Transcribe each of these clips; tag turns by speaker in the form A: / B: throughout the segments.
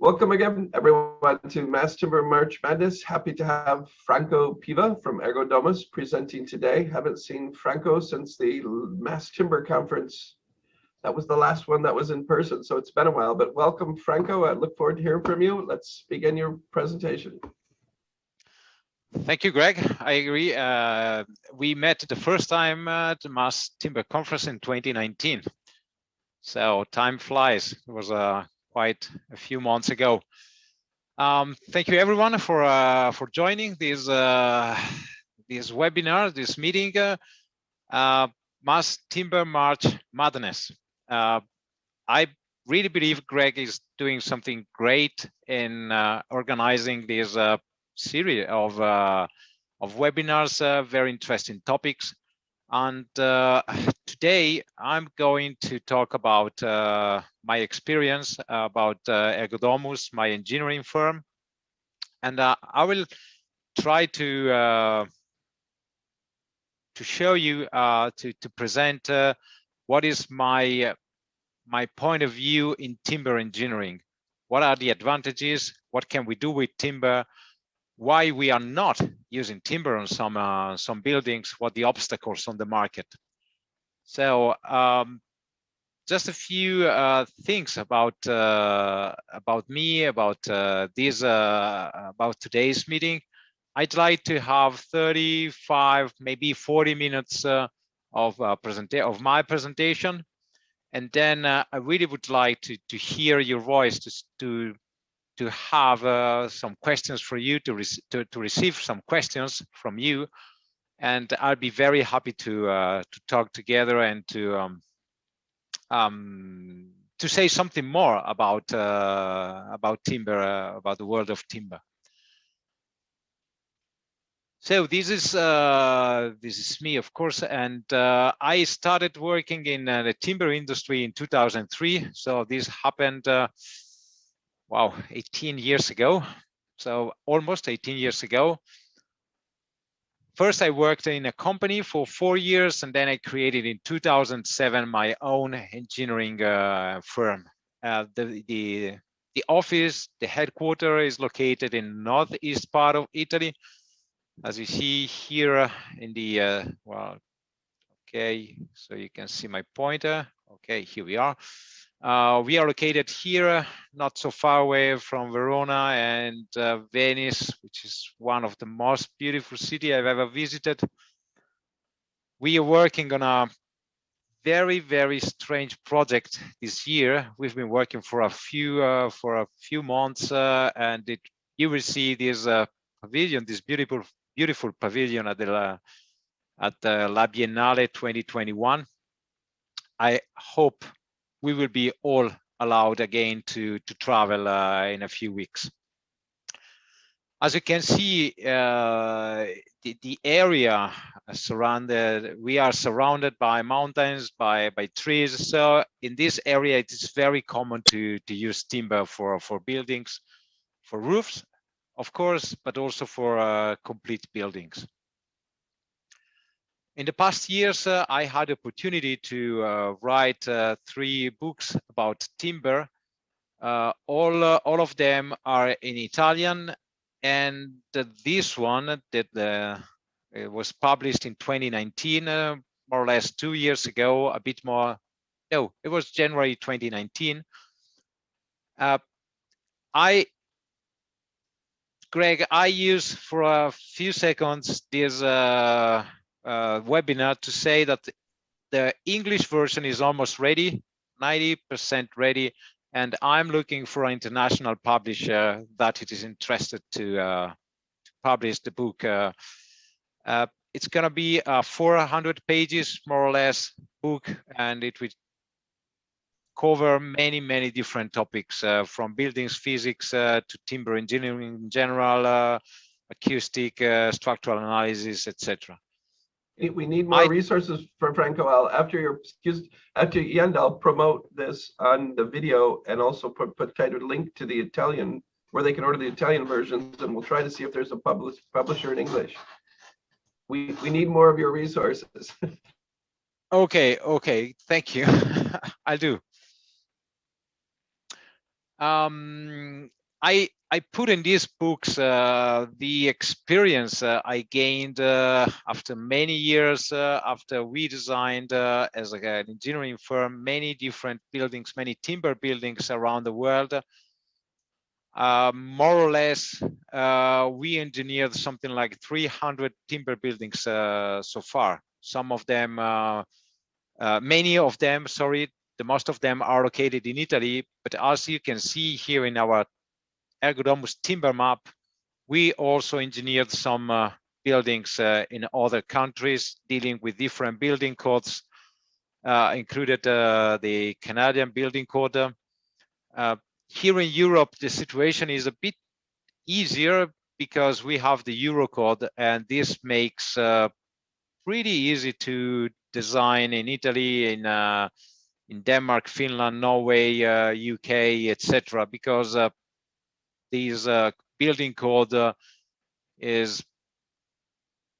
A: Welcome again, everyone, to Mass Timber March Madness. Happy to have Franco Piva from Ergodomus presenting today. Haven't seen Franco since the Mass Timber Conference. That was the last one that was in person, so it's been a while. But welcome, Franco. I look forward to hearing from you. Let's begin your presentation.
B: Thank you, Greg. I agree. We met the first time at the Mass Timber Conference in 2019. So time flies. It was quite a few months ago. Thank you, everyone, for joining this webinar, this meeting, Mass Timber March Madness. I really believe Greg is doing something great in organizing this series of webinars, very interesting topics. And today I'm going to talk about my experience about Ergodomus, my engineering firm, and I will try to show you, to present what is my point of view in timber engineering. What are the advantages? What can we do with timber? Why we are not using timber on some buildings, what the obstacles on the market. So just a few things about me, about about today's meeting. I'd like to have 35, maybe 40 minutes of my presentation, and then I really would like to hear your voice, to have some questions for you, to receive some questions from you, and I'll be very happy to talk together and to say something more about timber, about the world of timber. So this is me, of course, and I started working in the timber industry in 2003. So this happened. Wow, 18 years ago, so almost 18 years ago. First, I worked in a company for 4 years, and then I created in 2007 my own engineering firm. The office, the headquarters, is located in northeast part of Italy, as you see here in the well. Okay, so you can see my pointer. Okay, here we are. We are located here, not so far away from Verona and Venice, which is one of the most beautiful cities I've ever visited. We are working on a very, very strange project this year. We've been working for a few months, and you will see this pavilion, this beautiful pavilion at the La Biennale 2021. I hope we will be all allowed again to travel in a few weeks. As you can see, the area surrounded, we are surrounded by mountains, by trees. So in this area, it is very common to use timber for buildings, for roofs, of course, but also for complete buildings. In the past years, I had the opportunity to write 3 books about timber. All of them are in Italian, and this one that it was published in 2019, more or less 2 years ago, a bit more. No, it was January 2019. Greg, I use for a few seconds this webinar to say that the English version is almost ready, 90% ready, and I'm looking for an international publisher that it is interested to publish the book. It's going to be a 400 pages, more or less, book, and it will cover many different topics, from buildings physics to timber engineering in general, acoustic, structural analysis, etc.
A: We need more resources for Franco. After you end, I'll promote this on the video and also put kind of a link to the Italian, where they can order the Italian versions, and we'll try to see if there's a publisher in English. We need more of your resources.
B: Okay, thank you. I'll do. I put in these books the experience I gained after many years after we designed as an engineering firm many different buildings, many timber buildings around the world. More or less, we engineered something like 300 timber buildings so far. Some of them, many of them, sorry, the most of them are located in Italy. But as you can see here in our Ergodomus timber map, we also engineered some buildings in other countries dealing with different building codes, included the Canadian building code. Here in Europe, the situation is a bit easier because we have the Eurocode, and this makes pretty easy to design in Italy, in Denmark, Finland, Norway, UK, etc. Because these building code is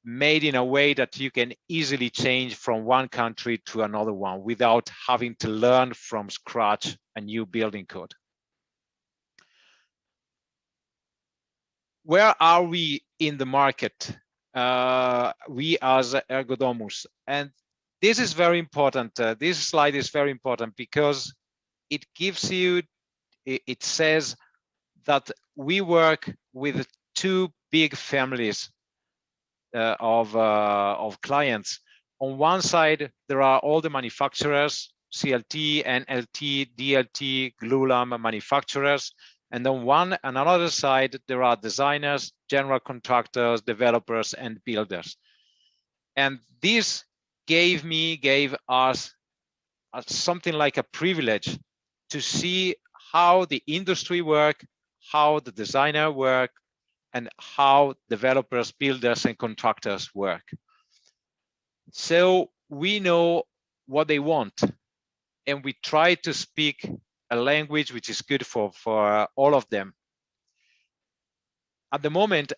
B: made in a way that you can easily change from one country to another one without having to learn from scratch a new building code. Where are we in the market? We as Ergodomus, and this is very important. This slide is very important because it gives you, it says that we work with two big families of clients. On one side, there are all the manufacturers, CLT, NLT, DLT, glulam manufacturers. And on another side, there are designers, general contractors, developers, and builders. And this gave us something like a privilege to see how the industry work, how the designer work, and how developers, builders, and contractors work. So we know what they want, and we try to speak a language which is good for all of them. At the moment,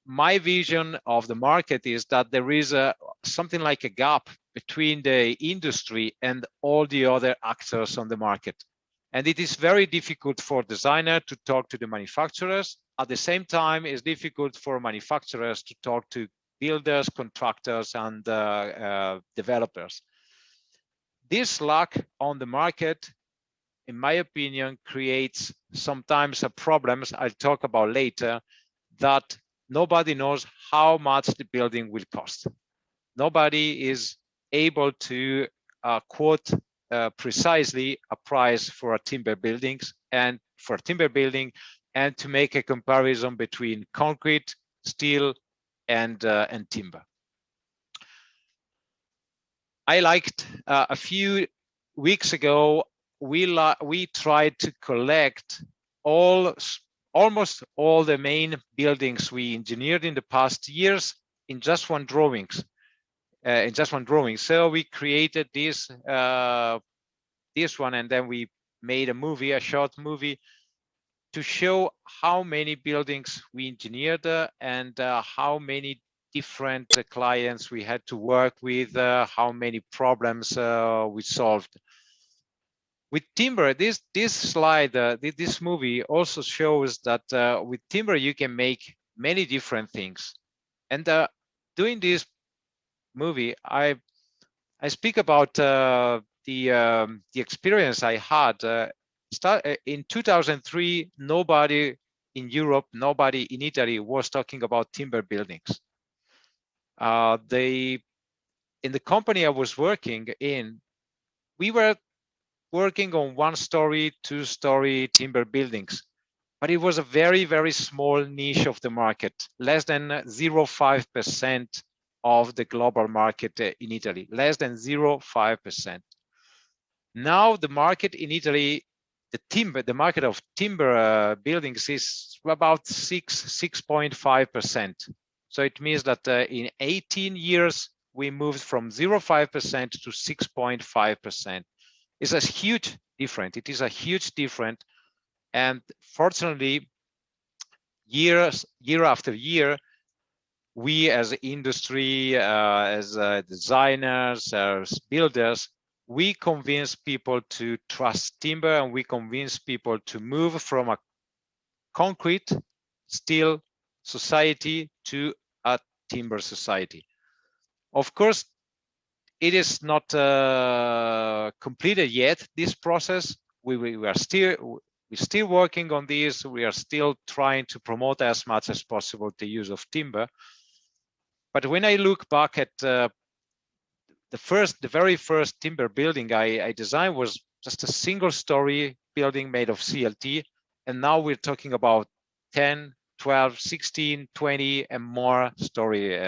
B: my vision of the market is that there is something like a gap between the industry and all the other actors on the market. And it is very difficult for designer to talk to the manufacturers. At the same time, it's difficult for manufacturers to talk to builders, contractors, and developers. This lack on the market, in my opinion, creates sometimes problems I'll talk about later, that nobody knows how much the building will cost. Nobody is able to quote precisely a price for a timber buildings and for a timber building, and to make a comparison between concrete, steel, and timber. I liked a few weeks ago, we tried to collect almost all the main buildings we engineered in the past years in just one drawing. So we created this one, and then we made a movie, a short movie, to show how many buildings we engineered and how many different clients we had to work with, how many problems we solved. With timber, this slide, this movie also shows that with timber you can make many different things. And doing this movie, I speak about the experience I had. In 2003, nobody in Europe, nobody in Italy was talking about timber buildings. In the company I was working in, we were working on 1-story, 2-story timber buildings, but it was a very, very small niche of the market, less than 0.5% of the global market in Italy, less than 0.5%. Now the market in Italy, the market of timber buildings is about 6.5%. So it means that in 18 years, we moved from 0.5% to 6.5%. It's a huge difference. It is a huge difference. And fortunately, year after year, we as industry, as designers, as builders, we convince people to trust timber, and we convince people to move from a concrete, steel society to a timber society. Of course, it is not completed yet, this process. We're still working on this. We are still trying to promote as much as possible the use of timber. But when I look back at the very first timber building I designed was just a single story building made of CLT. And now we're talking about 10, 12, 16, 20 and more story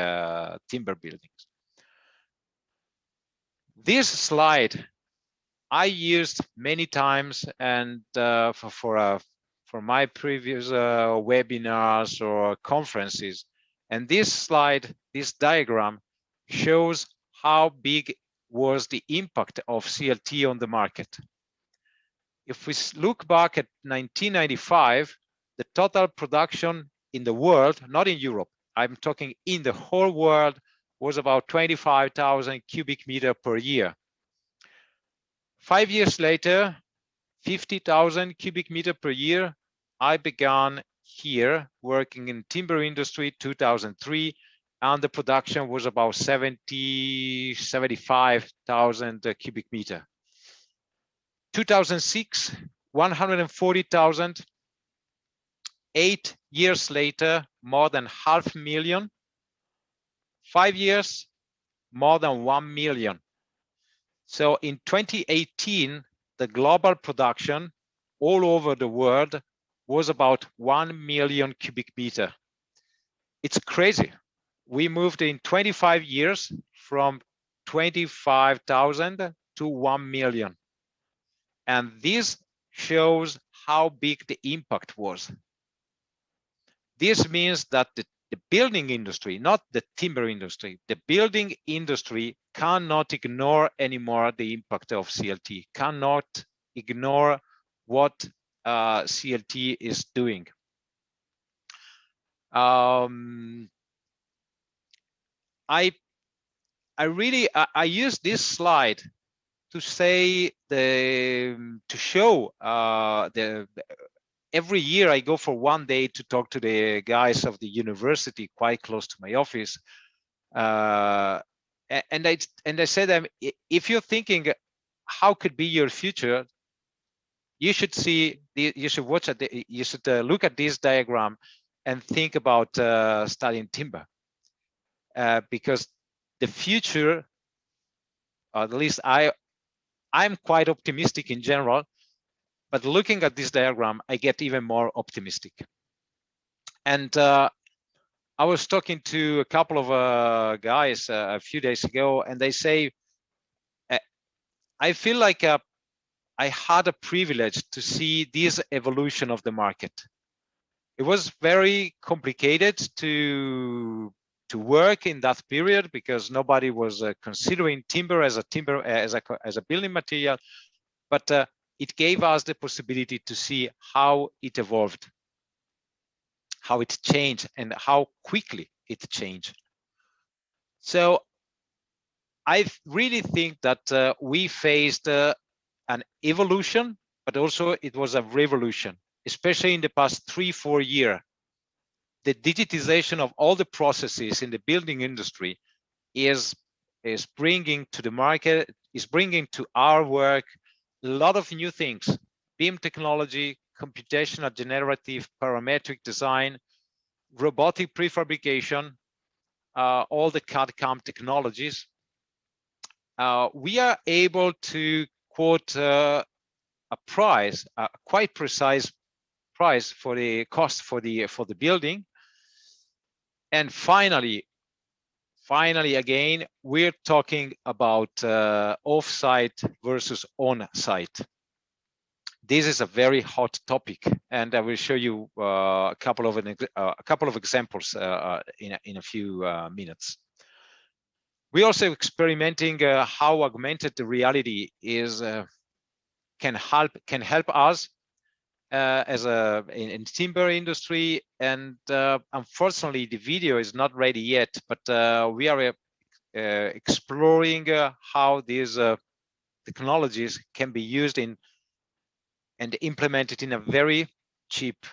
B: timber buildings. This slide I used many times, and for my previous webinars or conferences. And this slide, this diagram, shows how big was the impact of CLT on the market. If we look back at 1995, the total production in the world, not in Europe, I'm talking in the whole world, was about 25,000 cubic meter per year. 5 years later, 50,000 cubic meter per year. I began here working in timber industry 2003, and the production was about 75,000 cubic meter. 2006, 140,000. 8 years later, more than 500,000. 5 years, more than 1 million. So in 2018, the global production all over the world was about 1 million cubic meter. It's crazy. We moved in 25 years from 25,000 to 1 million. And this shows how big the impact was. This means that the building industry, not the timber industry, the building industry cannot ignore anymore the impact of CLT, cannot ignore what CLT is doing. I use this slide to say to show every year I go for 1 day to talk to the guys of the university quite close to my office. And I said to them, if you're thinking how could be your future, you should look at this diagram and think about studying timber, because the future, or at least I'm quite optimistic in general, but looking at this diagram, I get even more optimistic. And I was talking to a couple of guys a few days ago, and they say, I feel like I had a privilege to see this evolution of the market. It was very complicated to work in that period because nobody was considering timber as a building material, but it gave us the possibility to see how it evolved, how it changed, and how quickly it changed. So I really think that we faced an evolution, but also it was a revolution, especially in the past 3-4 years. The digitization of all the processes in the building industry is bringing to the market, is bringing to our work a lot of new things: BIM technology, computational generative parametric design, robotic prefabrication, all the CAD/CAM technologies. We are able to quote a price, a quite precise price for the cost for the building. And finally, again, we're talking about off-site versus on-site. This is a very hot topic, and I will show you a couple of examples in a few minutes. We're also experimenting how augmented reality can help us in timber industry. And unfortunately, the video is not ready yet, but we are exploring how this technologies can be used in and implemented in a very cheap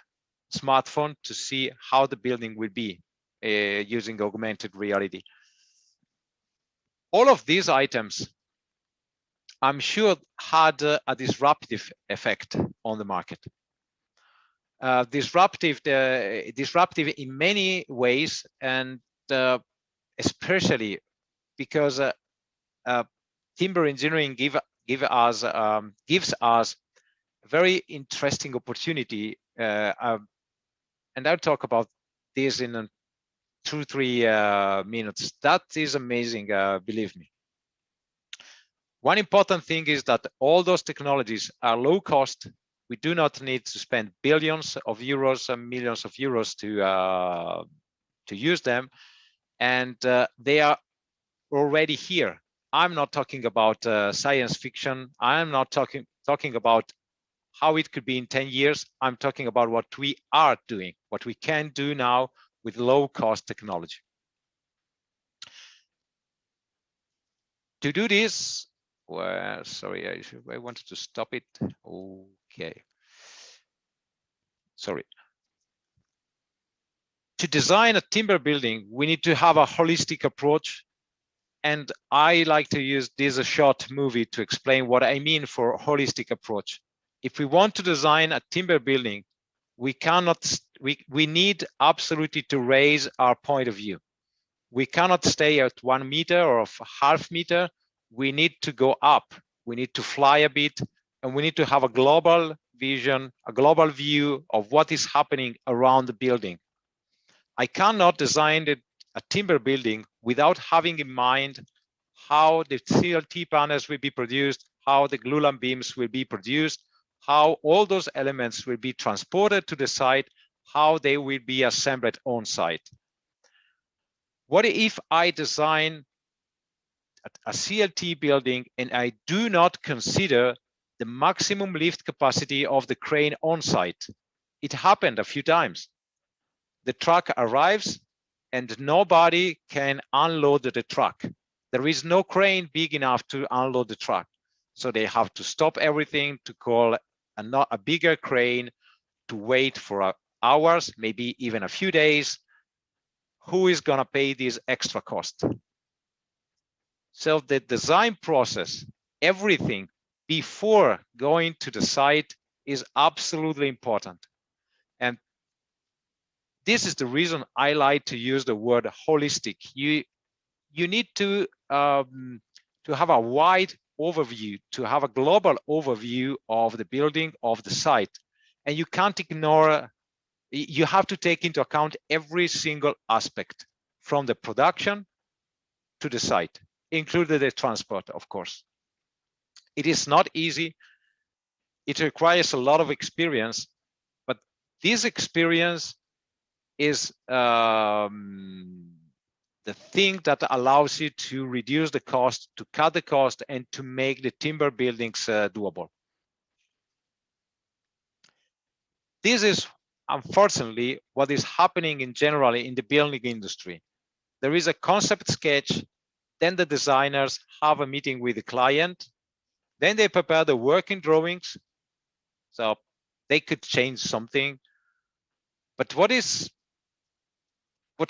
B: smartphone to see how the building will be using augmented reality. All of these items, I'm sure, had a disruptive effect on the market. Disruptive in many ways, and especially because timber engineering gives us a very interesting opportunity, and I'll talk about this in 2-3 minutes. That is amazing, believe me. One important thing is that all those technologies are low cost. We do not need to spend billions of euros and millions of euros to use them, and they are already here. I'm not talking about science fiction. I'm not talking about how it could be in 10 years. I'm talking about what we are doing, what we can do now with low cost technology. To do this, well, sorry, I wanted to stop it. Okay. Sorry. To design a timber building, we need to have a holistic approach. And I like to use this a short movie to explain what I mean for holistic approach. If we want to design a timber building, we need absolutely to raise our point of view. We cannot stay at 1 meter or half meter. We need to go up. We need to fly a bit, and we need to have a global vision, a global view of what is happening around the building. I cannot design a timber building without having in mind how the CLT panels will be produced, how the glulam beams will be produced, how all those elements will be transported to the site, how they will be assembled on site. What if I design a CLT building and I do not consider the maximum lift capacity of the crane on site? It happened a few times. The truck arrives and nobody can unload the truck. There is no crane big enough to unload the truck. So they have to stop everything to call a bigger crane, to wait for hours, maybe even a few days. Who is gonna pay this extra cost? So the design process, everything before going to the site is absolutely important. And this is the reason I like to use the word holistic. You need to have a wide overview, to have a global overview of the building, of the site. And you can't ignore, you have to take into account every single aspect, from the production to the site, including the transport, of course. It is not easy. It requires a lot of experience, but this experience is the thing that allows you to reduce the cost, to cut the cost, and to make the timber buildings doable. This is unfortunately what is happening in general in the building industry. There is a concept sketch, then the designers have a meeting with the client, then they prepare the working drawings. So they could change something, but what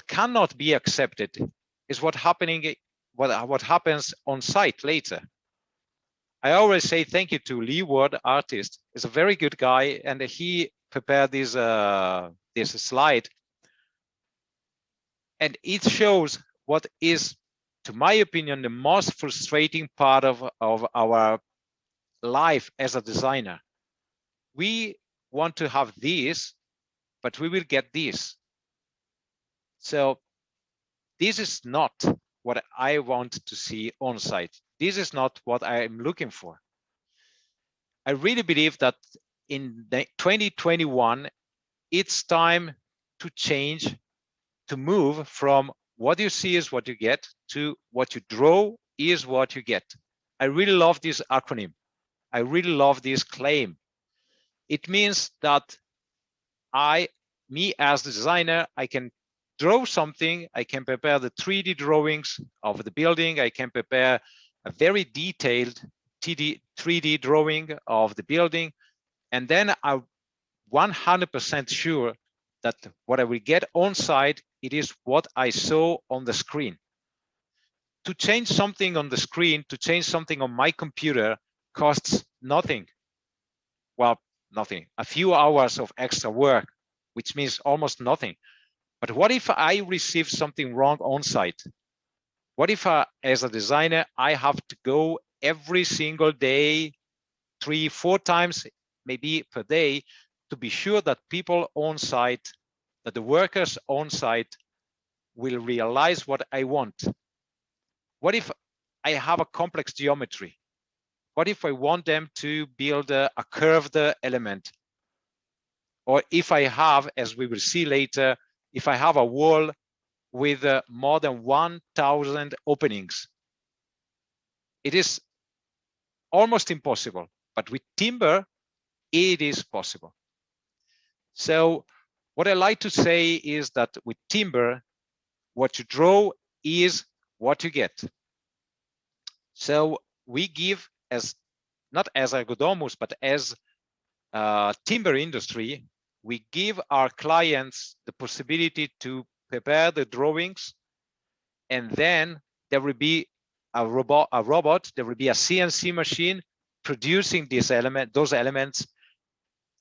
B: cannot be accepted is what happens on site later. I always say thank you to Lee Ward, artist. He's a very good guy, and he prepared this slide, and it shows what is, to my opinion, the most frustrating part of our life as a designer. We want to have this, but we will get this. So this is not what I want to see on site. This is not what I'm looking for. I really believe that in 2021, it's time to change, to move from what you see is what you get to what you draw is what you get. I really love this acronym. I really love this claim. It means that me as the designer, I can draw something, I can prepare the 3D drawings of the building, I can prepare a very detailed 3D drawing of the building, and then I'm 100% sure that what I will get on site, it is what I saw on the screen. To change something on the screen, to change something on my computer costs nothing. Well, nothing, a few hours of extra work, which means almost nothing. But what if I receive something wrong on site? What if as a designer, I have to go every single day, 3-4 times, maybe per day, to be sure that people on site, that the workers on site will realize what I want? What if I have a complex geometry? What if I want them to build a curved element? Or if I have, as we will see later, if I have a wall with more than 1,000 openings, it is almost impossible. But with timber, it is possible. So what I like to say is that with timber, what you draw is what you get. So we give, as not as Ergodomus, but as timber industry, we give our clients the possibility to prepare the drawings, and then there will be a robot, there will be a CNC machine producing those elements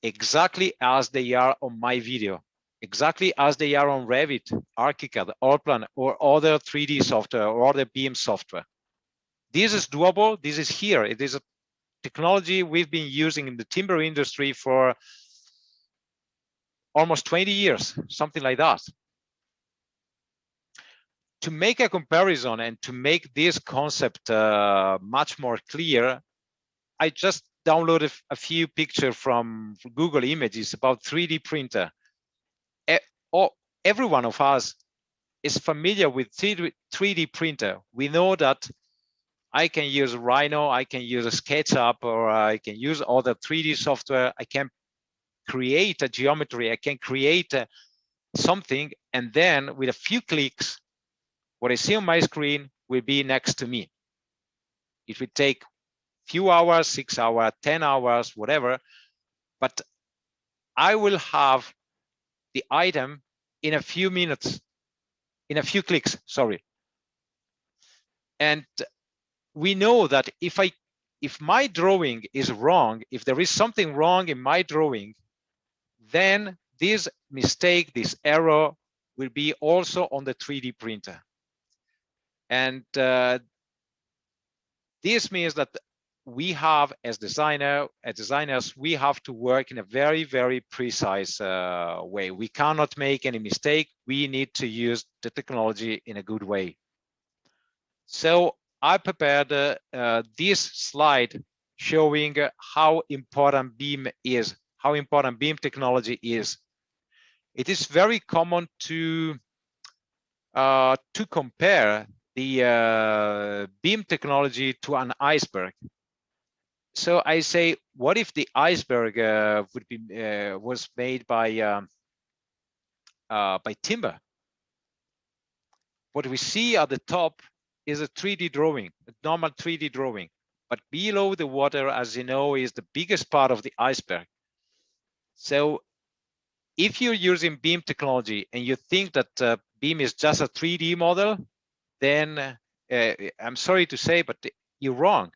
B: exactly as they are on my video, exactly as they are on Revit, ArchiCAD, Allplan, or other 3D software or other BIM software. This is doable. This is here. It is a technology we've been using in the timber industry for almost 20 years, something like that. To make a comparison and to make this concept much more clear, I just downloaded a few pictures from Google Images about 3D printer. Every one of us is familiar with 3D printer. We know that I can use Rhino, I can use a SketchUp, or I can use other 3D software. I can create a geometry, I can create something, and then with a few clicks, what I see on my screen will be next to me. It will take few hours, 6 hours, 10 hours, whatever, but I will have the item in a few minutes, in a few clicks, sorry. And we know that if my drawing is wrong, if there is something wrong in my drawing, then this mistake, this error will be also on the 3D printer. And this means that we have, as designers, we have to work in a very, very precise way. We cannot make any mistake. We need to use the technology in a good way. So I prepared this slide showing how important BIM is, how important BIM technology is. It is very common to compare the BIM technology to an iceberg. So I say, what if the iceberg was made by timber? What we see at the top is a 3D drawing, a normal 3D drawing. But below the water, as you know, is the biggest part of the iceberg. So if you're using BIM technology and you think that BIM is just a 3D model, then I'm sorry to say, but you're wrong,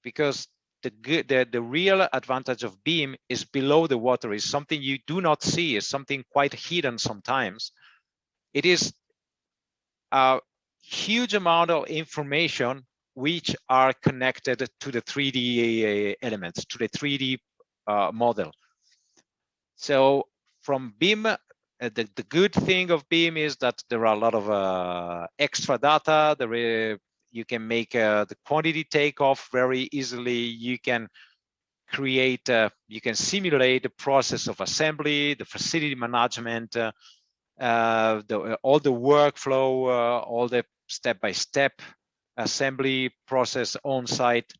B: because the real advantage of BIM is below the water, is something you do not see, is something quite hidden sometimes. It is a huge amount of information which are connected to the 3D elements, to the 3D model. So from BIM, the good thing of BIM is that there are a lot of extra data. You can make the quantity takeoff very easily. You can create, you can simulate the process of assembly, the facility management, all the workflow, all the step-by-step assembly process on site.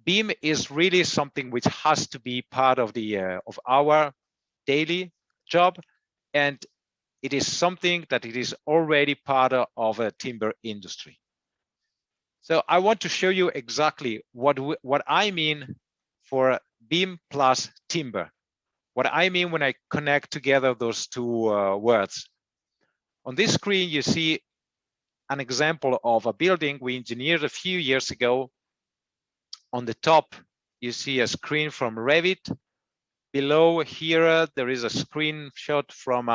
B: BIM is really something which has to be part of of our daily job, and it is something that it is already part of a timber industry. So I want to show you exactly what I mean for beam plus timber. What I mean when I connect together those two words. On this screen, you see an example of a building we engineered a few years ago. On the top, you see a screen from Revit. Below here, there is a screenshot from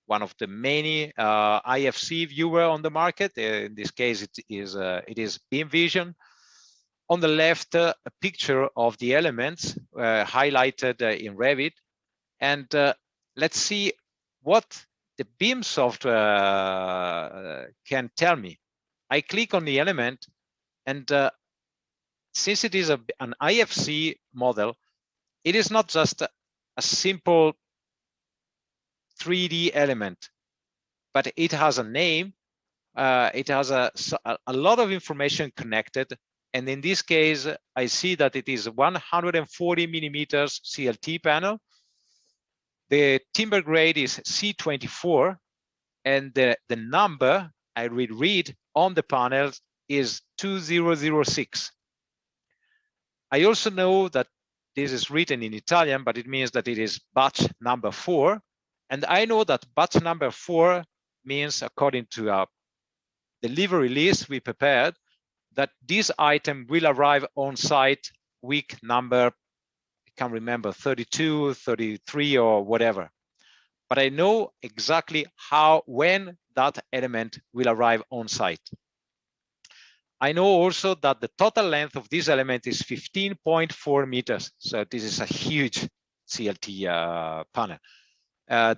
B: one of the many IFC viewer on the market. In this case, it is Beam Vision. On the left, a picture of the elements highlighted in Revit. And let's see what the BIM software can tell me. I click on the element, and since it is an IFC model, it is not just a simple 3D element, but it has a name. It has a lot of information connected. And in this case, I see that it is 140 millimeters CLT panel. The timber grade is C24, and the number I will read on the panel is 2006. I also know that this is written in Italian, but it means that it is batch number 4. And I know that batch number 4 means, according to our delivery list we prepared, that this item will arrive on site week number, I can't remember, 32, 33, or whatever. But I know exactly when that element will arrive on site. I know also that the total length of this element is 15.4 meters. So this is a huge CLT panel.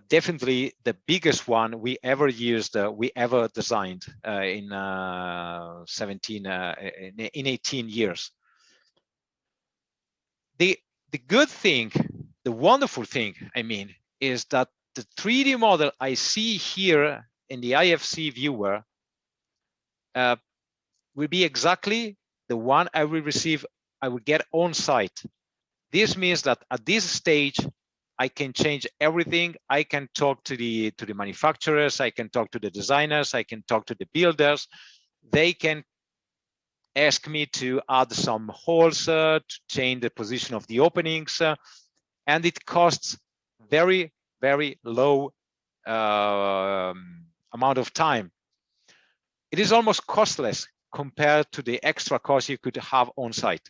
B: Definitely the biggest one we ever used, we ever designed in 18 years. The good thing, the wonderful thing, I mean, is that the 3D model I see here in the IFC viewer will be exactly the one I will get on site. This means that at this stage, I can change everything. I can talk to the manufacturers. I can talk to the designers. I can talk to the builders. They can ask me to add some holes, to change the position of the openings, and it costs very, very low amount of time. It is almost costless compared to the extra cost you could have on site.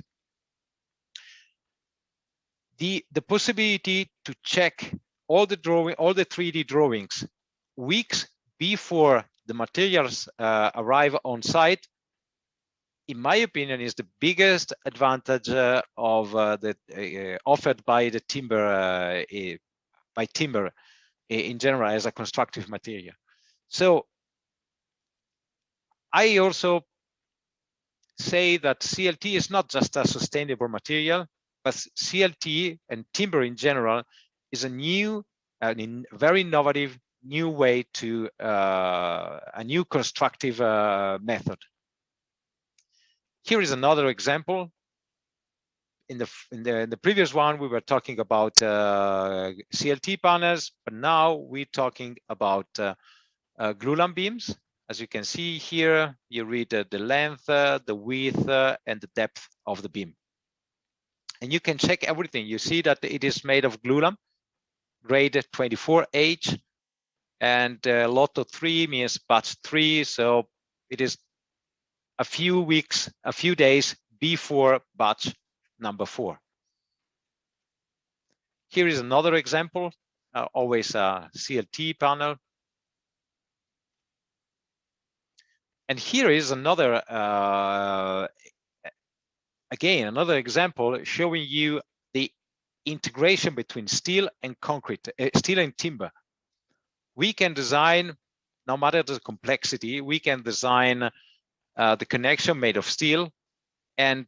B: The possibility to check all the 3D drawings weeks before the materials arrive on site, in my opinion, is the biggest advantage offered by the timber, in general as a constructive material. So I also say that CLT is not just a sustainable material, but CLT and timber in general is a new, very innovative new way to a new constructive method. Here is another example. In the previous one, we were talking about CLT panels, but now we're talking about glulam beams. As you can see here, you read the length, the width, and the depth of the beam. And you can check everything. You see that it is made of glulam, grade 24H, and Lotto 3 means batch 3. So it is a few weeks, a few days before batch number 4. Here is another example, always a CLT panel. And here is another, again, another example showing you the integration between steel and concrete, steel and timber. We can design, no matter the complexity, we can design the connection made of steel, and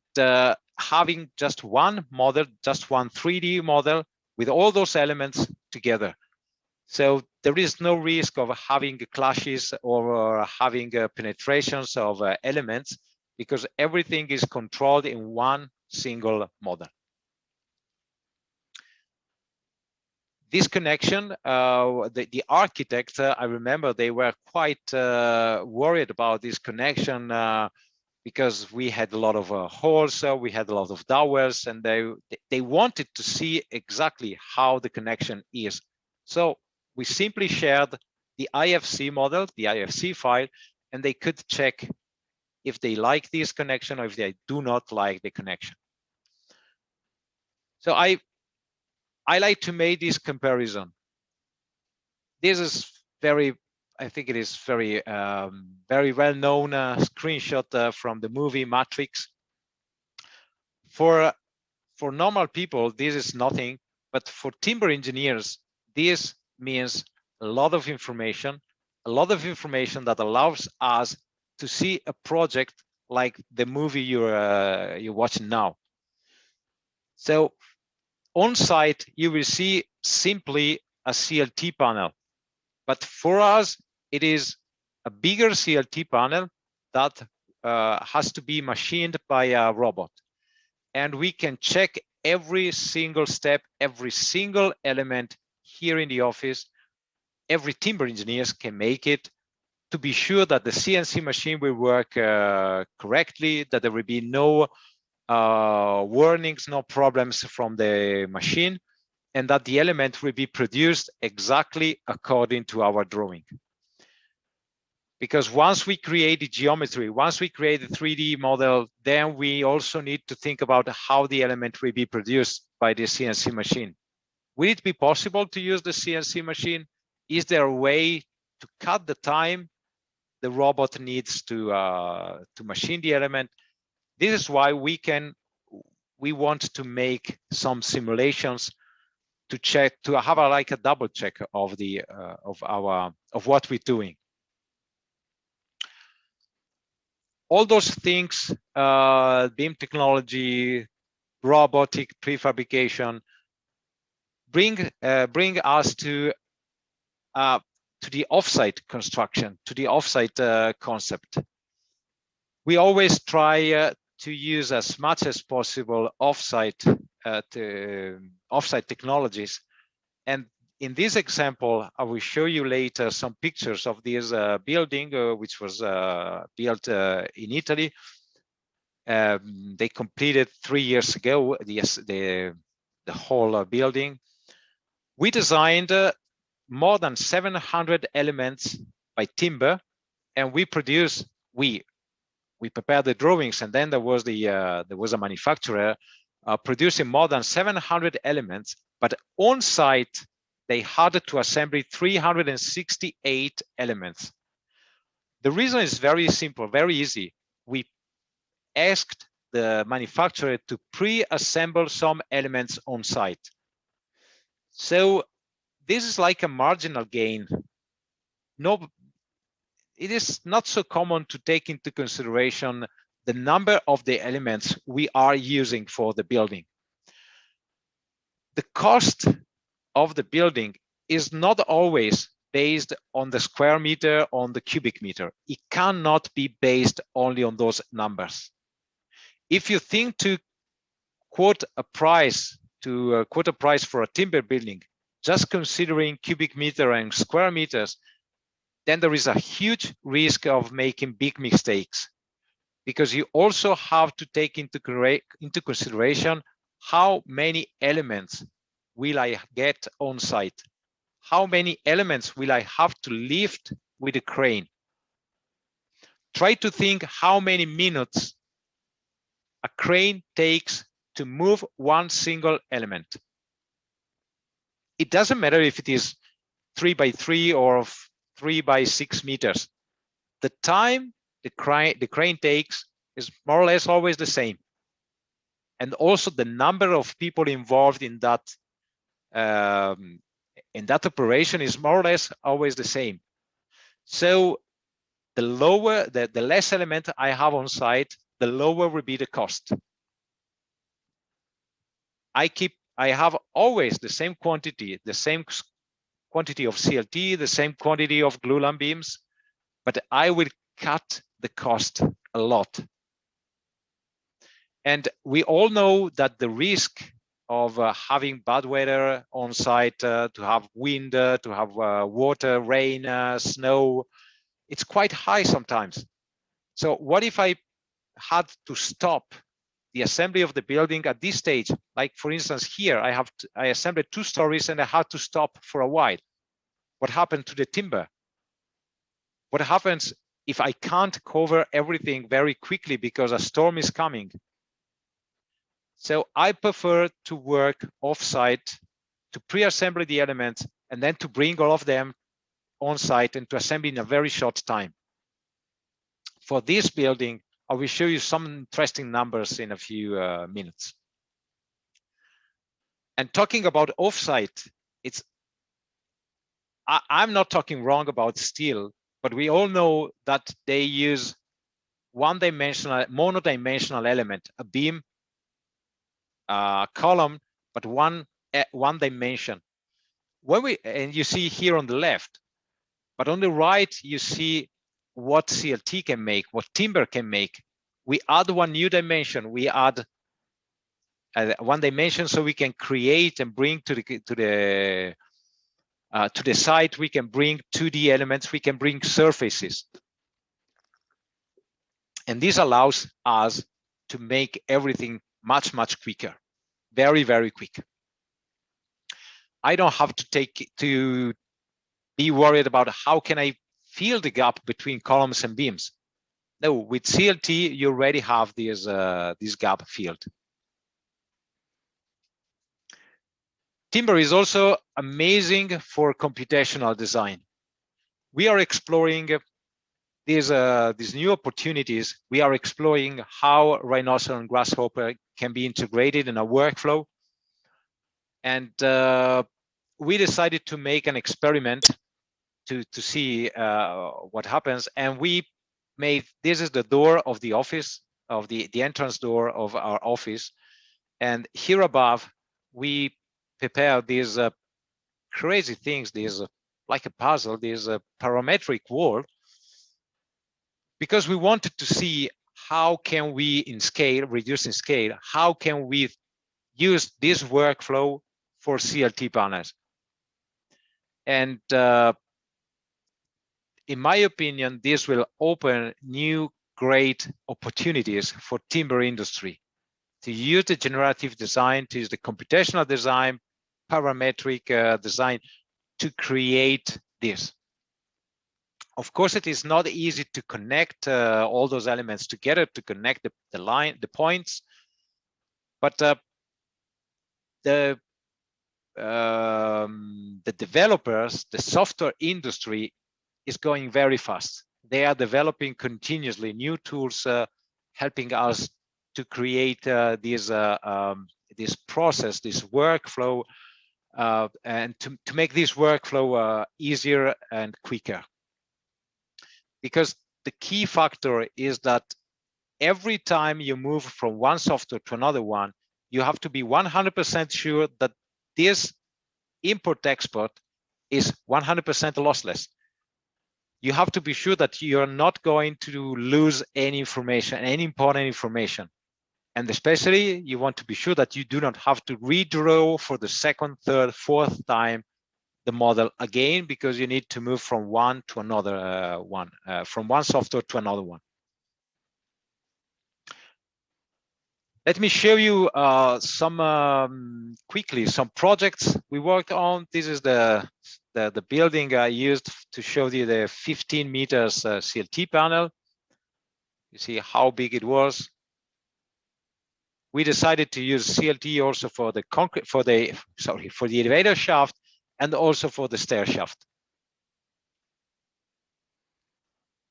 B: having just one model, just one 3D model with all those elements together. So there is no risk of having clashes or having penetrations of elements, because everything is controlled in one single model. This connection, the architects, I remember they were quite worried about this connection because we had a lot of holes, we had a lot of dowels, and they wanted to see exactly how the connection is. So we simply shared the IFC model, the IFC file, and they could check if they like this connection or if they do not like the connection. So I like to make this comparison. This is I think it is very well known screenshot from the movie Matrix. For normal people, this is nothing, but for timber engineers, this means a lot of information that allows us to see a project like the movie you're watching now. So on site, you will see simply a CLT panel, but for us, it is a bigger CLT panel that has to be machined by a robot. And we can check every single step, every single element here in the office. Every timber engineer can make it to be sure that the CNC machine will work correctly, that there will be no warnings, no problems from the machine, and that the element will be produced exactly according to our drawing. Because once we create the geometry, once we create the 3D model, then we also need to think about how the element will be produced by the CNC machine. Will it be possible to use the CNC machine? Is there a way to cut the time the robot needs to machine the element? This is why we want to make some simulations to check, to have like a double check of the of what we're doing. All those things, beam technology, robotic prefabrication, bring us to the offsite construction, to the offsite concept. We always try to use as much as possible offsite technologies. And in this example, I will show you later some pictures of this building, which was built in Italy. They completed 3 years ago the whole building. We designed more than 700 elements by timber, and we prepared the drawings, and then there was a manufacturer producing more than 700 elements, but on site they had to assemble 368 elements. The reason is very simple, very easy. We asked the manufacturer to pre-assemble some elements on site. So this is like a marginal gain. No, it is not so common to take into consideration the number of the elements we are using for the building. The cost of the building is not always based on the square meter, on the cubic meter. It cannot be based only on those numbers. If you think to quote a price for a timber building, just considering cubic meter and square meters, then there is a huge risk of making big mistakes, because you also have to take into consideration how many elements will I get on site? How many elements will I have to lift with a crane? Try to think how many minutes a crane takes to move one single element. It doesn't matter if it is 3 by 3 or 3 by 6 meters. The time the crane takes is more or less always the same. And also the number of people involved in that operation is more or less always the same. So the less element I have on site, the lower will be the cost. I have always the same quantity of CLT, the same quantity of glulam beams, but I will cut the cost a lot. And we all know that the risk of having bad weather on site, to have wind, to have water, rain, snow, it's quite high sometimes. So what if I had to stop the assembly of the building at this stage. Like for instance, here I assembled 2 stories and I had to stop for a while. What happened to the timber? What happens if I can't cover everything very quickly because a storm is coming? So I prefer to work off-site, to pre-assemble the elements, and then to bring all of them on-site and to assemble in a very short time. For this building, I will show you some interesting numbers in a few minutes. And talking about off-site, I'm not talking wrong about steel, but we all know that they use one-dimensional, monodimensional element, a beam, column, but one dimension. And you see here on the left, but on the right, you see what CLT can make, what timber can make. We add one new dimension. We add one dimension so we can create and bring to the site. We can bring 2D elements. We can bring surfaces, and this allows us to make everything much quicker, very quick. I don't have to be worried about how can I fill the gap between columns and beams. No, with CLT, you already have this gap filled. Timber is also amazing for computational design. We are exploring these new opportunities. We are exploring how rhinoceros and grasshopper can be integrated in a workflow. And we decided to make an experiment to see what happens. And we made, this is the door of the office, of the entrance door of our office. And here above, we prepare these crazy things, these like a puzzle, this parametric wall, because we wanted to see how can we reduce in scale, how can we use this workflow for CLT panels. And in my opinion, this will open new great opportunities for timber industry to use the generative design, to use the computational design, parametric design to create this. Of course, it is not easy to connect all those elements together, to connect the points, but the developers, the software industry is going very fast. They are developing continuously new tools, helping us to create this process, this workflow, and to make this workflow easier and quicker. Because the key factor is that every time you move from one software to another one, you have to be 100% sure that this import-export is 100% lossless. You have to be sure that you're not going to lose any information, any important information. And especially, you want to be sure that you do not have to redraw for the second, third, fourth time the model again, because you need to move from one to another one, from one software to another one. Let me show you quickly some projects we worked on. This is the building I used to show you the 15 meters CLT panel. You see how big it was. We decided to use CLT also for the concrete, for the elevator shaft, and also for the stair shaft.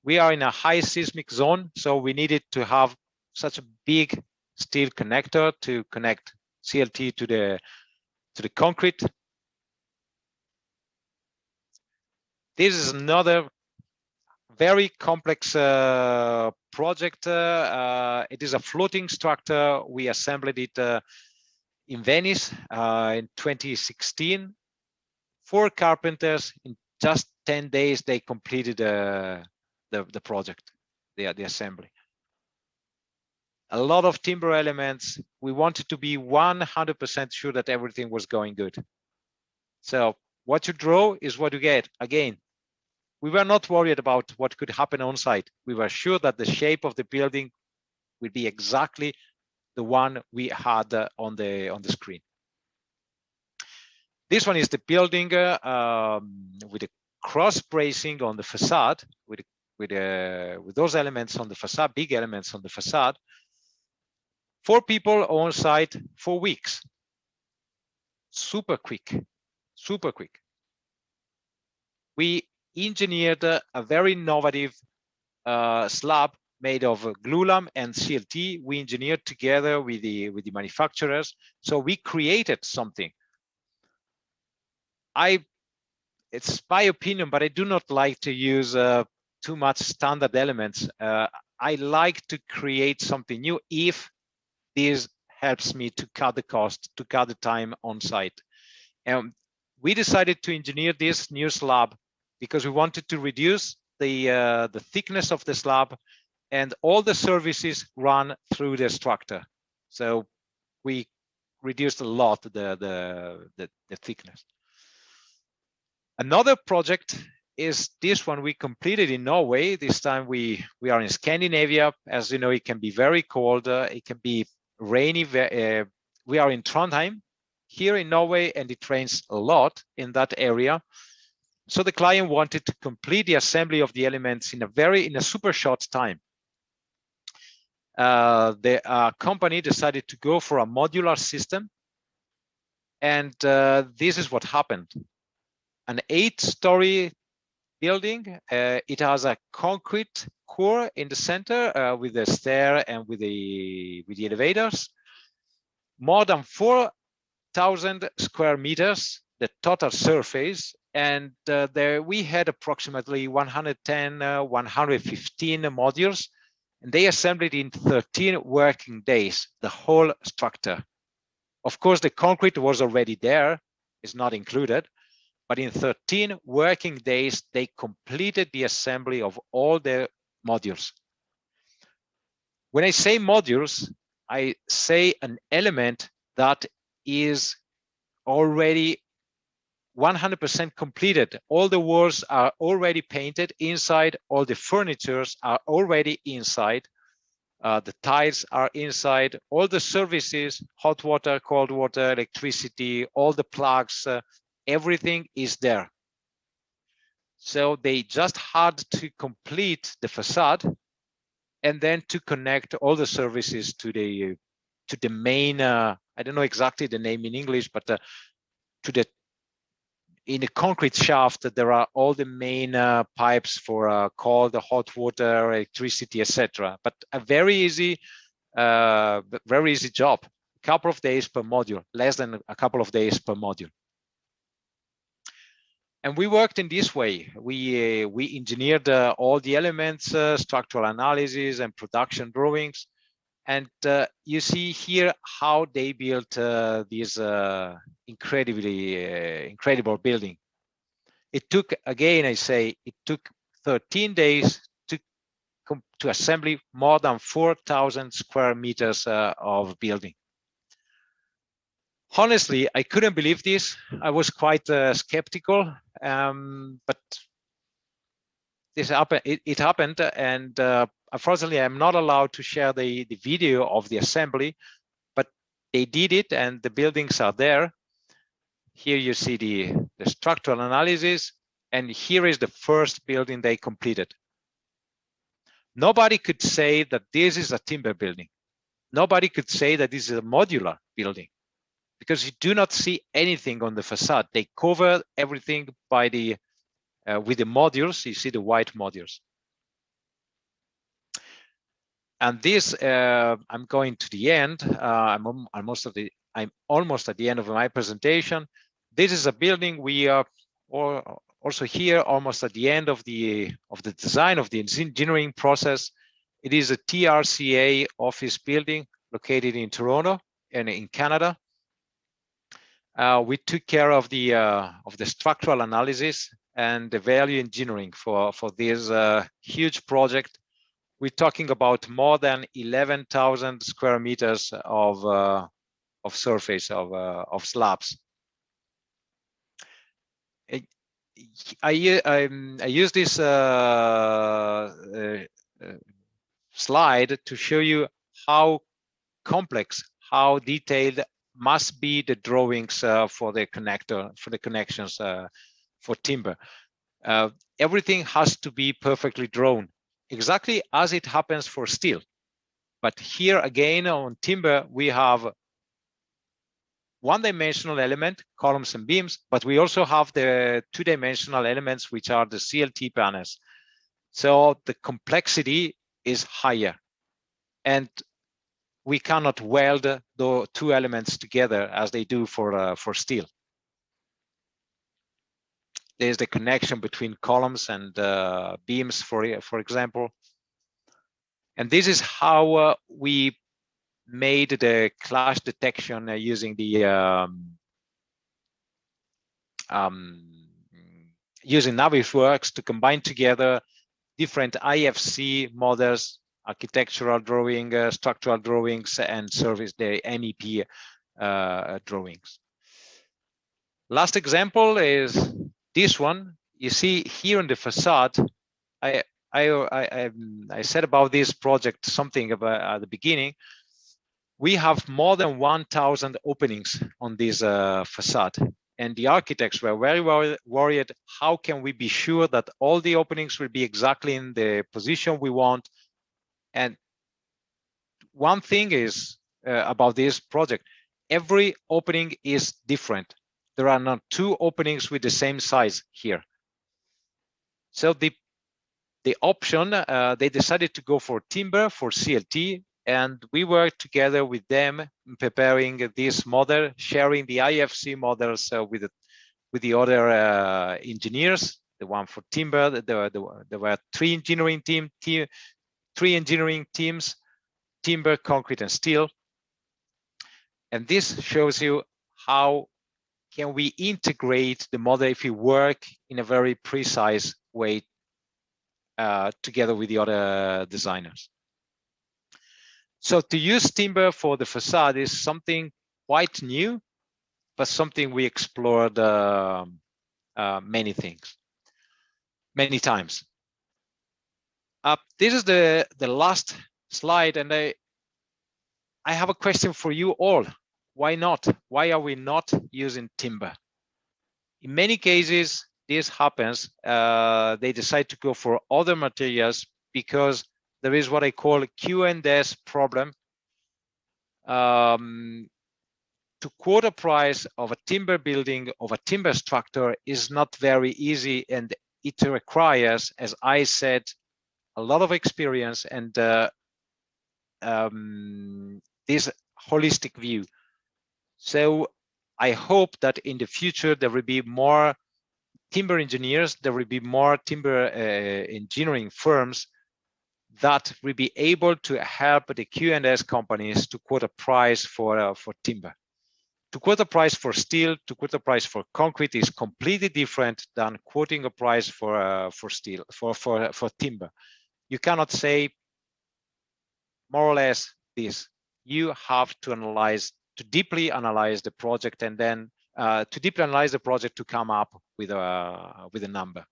B: We are in a high seismic zone, so we needed to have such a big steel connector to connect CLT to the concrete. This is another very complex project. It is a floating structure. We assembled it in Venice in 2016. 4 carpenters, in just 10 days, they completed the project, the assembly. A lot of timber elements. We wanted to be 100% sure that everything was going good. So what you draw is what you get. Again, we were not worried about what could happen on site. We were sure that the shape of the building will be exactly the one we had on the screen. This one is the building with a cross bracing on the facade, with those elements on the facade, big elements on the facade. 4 people on site, 4 weeks. Super quick, super quick. We engineered a very innovative slab made of glulam and CLT. We engineered together with the manufacturers. So we created something. It's my opinion, but I do not like to use too much standard elements. I like to create something new if this helps me to cut the cost, to cut the time on site. And we decided to engineer this new slab because we wanted to reduce the thickness of the slab, and all the services run through the structure. So we reduced a lot the thickness. Another project is this one we completed in Norway. This time we are in Scandinavia. As you know, it can be very cold. It can be rainy. We are in Trondheim here in Norway, and it rains a lot in that area. So the client wanted to complete the assembly of the elements in a super short time. The company decided to go for a modular system, and this is what happened. An 8-story building. It has a concrete core in the center with the stair and with the elevators. More than 4,000 square meters, the total surface, and there we had approximately 110, 115 modules, and they assembled in 13 working days, the whole structure. Of course, the concrete was already there, it's not included, but in 13 working days, they completed the assembly of all the modules. When I say modules, I say an element that is already 100% completed. All the walls are already painted inside, all the furnitures are already inside, the tiles are inside, all the services, hot water, cold water, electricity, all the plugs, everything is there. So they just had to complete the facade and then to connect all the services to the main, I don't know exactly the name in English, but in the concrete shaft, there are all the main pipes for cold, hot water, electricity, etc. But a very easy job. A couple of days per module, less than a couple of days per module. And we worked in this way. We engineered all the elements, structural analysis and production drawings. And you see here how they built this incredible building. It took, again, I say, it took 13 days to assemble more than 4,000 square meters of building. Honestly, I couldn't believe this. I was quite skeptical, but this happened. It happened, and unfortunately, I'm not allowed to share the video of the assembly, but they did it, and the buildings are there. Here you see the structural analysis, and here is the first building they completed. Nobody could say that this is a timber building. Nobody could say that this is a modular building, because you do not see anything on the facade. They cover everything by with the modules. You see the white modules. And this, I'm going to the end. I'm almost at the end of my presentation. This is a building we are also here, almost at the end of the design of the engineering process. It is a TRCA office building located in Toronto and in Canada. We took care of the structural analysis and the value engineering for this huge project. We're talking about more than 11,000 square meters of surface of slabs. I use this slide to show you how complex, how detailed must be the drawings for the connections for timber. Everything has to be perfectly drawn, exactly as it happens for steel. But here again on timber, we have one-dimensional element, columns and beams, but we also have the two-dimensional elements, which are the CLT panels. So the complexity is higher, and we cannot weld the two elements together as they do for steel. There's the connection between columns and beams, for example. And this is how we made the clash detection using the using Navisworks to combine together different IFC models, architectural drawing, structural drawings, and service the MEP drawings. Last example is this one. You see here on the facade, I said about this project something about at the beginning. We have more than 1,000 openings on this facade. And the architects were very worried, how can we be sure that all the openings will be exactly in the position we want? And one thing is about this project, every opening is different. There are not two openings with the same size here. So the option, they decided to go for timber, for CLT, and we worked together with them preparing this model, sharing the IFC models with the other engineers. The one for timber, there were three engineering teams, timber, concrete, and steel. And this shows you how can we integrate the model if we work in a very precise way together with the other designers. So to use timber for the facade is something quite new, but something we explored many times. This is the last slide, and I have a question for you all. Why not? Why are we not using timber? In many cases, this happens. They decide to go for other materials because there is what I call a Q&S problem. To quote a price of a timber building, of a timber structure is not very easy, and it requires, as I said, a lot of experience and this holistic view. So I hope that in the future there will be more timber engineers, there will be more timber engineering firms that will be able to help the Q&S companies to quote a price for timber. To quote a price for steel, to quote a price for concrete is completely different than quoting a price for steel, for timber. You cannot say more or less this. You have to analyze, to deeply analyze the project, and then to deeply analyze the project to come up with a number.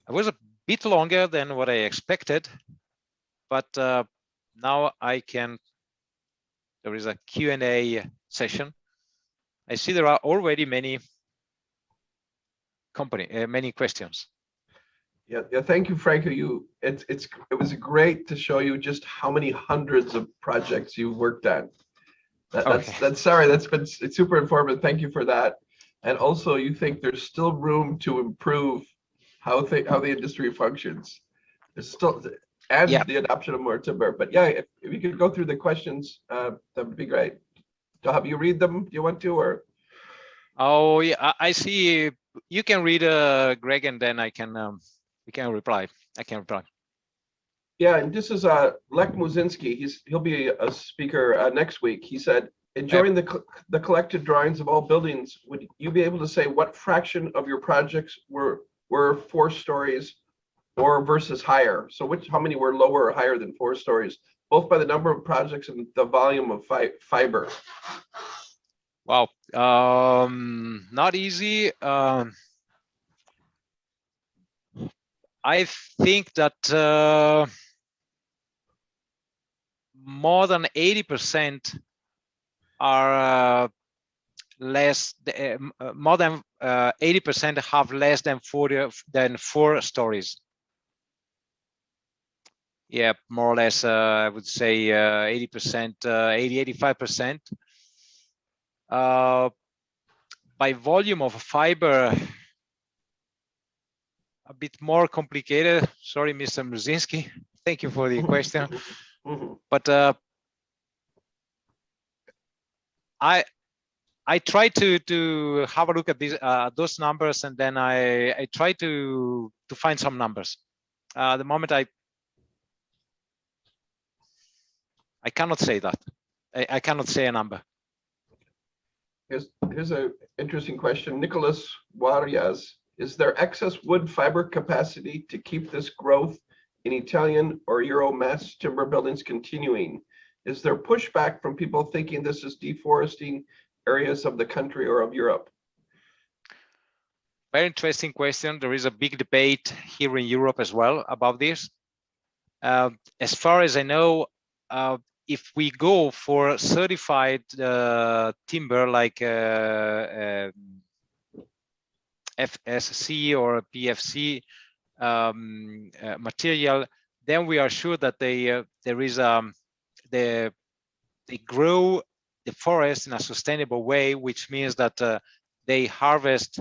B: It was a bit longer than what I expected, but now I can. There is a Q&A session. I see there are already many questions.
A: Yeah, thank you, Franco. It was great to show you just how many hundreds of projects you've worked on. It's super informative. Thank you for that. And also, you think there's still room to improve how the industry functions. There's still the adoption of more timber. But yeah, if you could go through the questions, that would be great. Have you read them? Do you want to, or?
B: Oh yeah, I see. You can read, Greg, and then I can reply. I can reply.
A: Yeah, and this is Lech Muzinski. He'll be a speaker next week. He said, enjoying the collected drawings of all buildings, would you be able to say what fraction of your projects were 4 stories or versus higher? So how many were lower or higher than 4 stories, both by the number of projects and the volume of fiber?
B: Wow, not easy. I think that more than 80% are more than 80% have less than 4 stories. Yeah, more or less, I would say 80%, 85%. By volume of fiber, a bit more complicated. Sorry, Mr. Mrzinski. Thank you for the question. But I try to have a look at those numbers, and then I try to find some numbers. The moment I cannot say that. I cannot say a number.
A: Here's an interesting question. Nicholas Warias, is there excess wood fiber capacity to keep this growth in Italian or Euro mass timber buildings continuing? Is there pushback from people thinking this is deforesting areas of the country or of Europe?
B: Very interesting question. There is a big debate here in Europe as well about this. As far as I know, if we go for certified timber like FSC or PFC material, then we are sure that they grow the forest in a sustainable way, which means that they harvest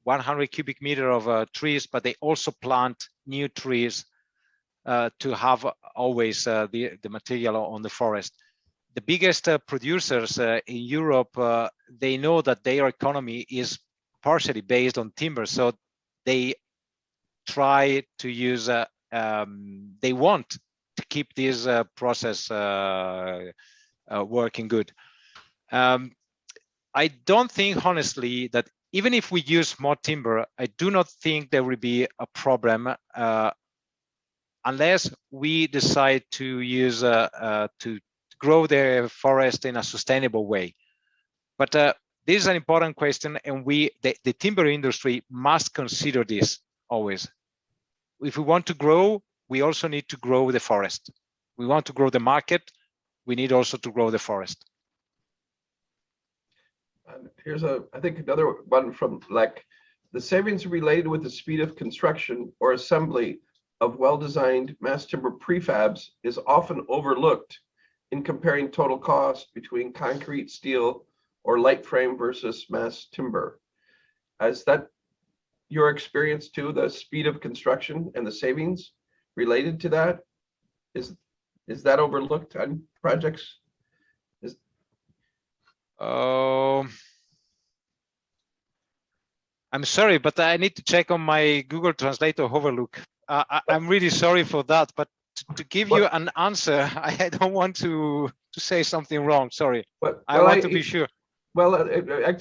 B: 100 cubic meter of trees, but they also plant new trees to have always the material on the forest. The biggest producers in Europe, they know that their economy is partially based on timber, so they try to use, they want to keep this process working good. I don't think, honestly, that even if we use more timber, I do not think there will be a problem unless we decide to use to grow the forest in a sustainable way. But this is an important question, and the timber industry must consider this always. If we want to grow, we also need to grow the forest. We want to grow the market, we need also to grow the forest.
A: And here's I think another one from Lek. The savings related with the speed of construction or assembly of well-designed mass timber prefabs is often overlooked in comparing total cost between concrete, steel, or light frame versus mass timber. Is that your experience too, the speed of construction and the savings related to that? Is that overlooked on projects?
B: I'm sorry, but I need to check on my Google Translator overlook. I'm really sorry for that, but to give you an answer, I don't want to say something wrong. Sorry. I want to be sure.
A: Well,